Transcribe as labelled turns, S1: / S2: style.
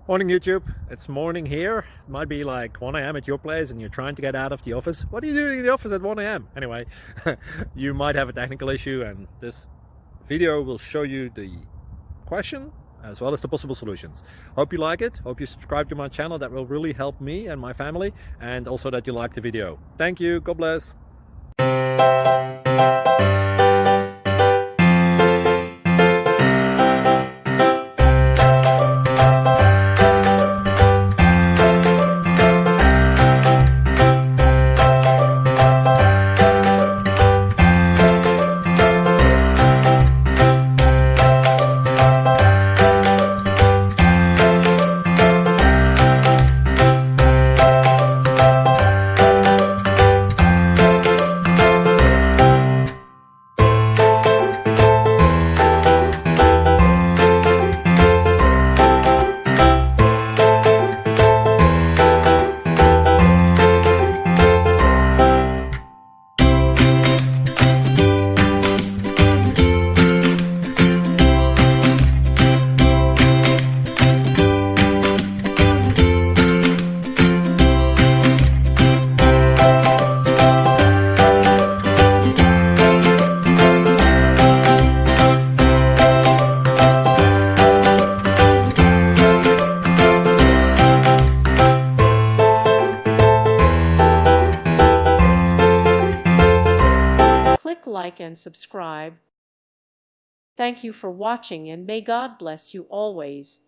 S1: Morning YouTube, it's morning here. It might be like 1 a.m. at your place and you're trying to get out of the office. What are you doing in the office at 1 a.m.? Anyway, you might have a technical issue and this video will show you the question as well as the possible solutions. Hope you like it, hope you subscribe to my channel. That will really help me and my family, and also that you like the video. Thank you, God bless.
S2: Click like and subscribe. Thank you for watching and may God bless you always.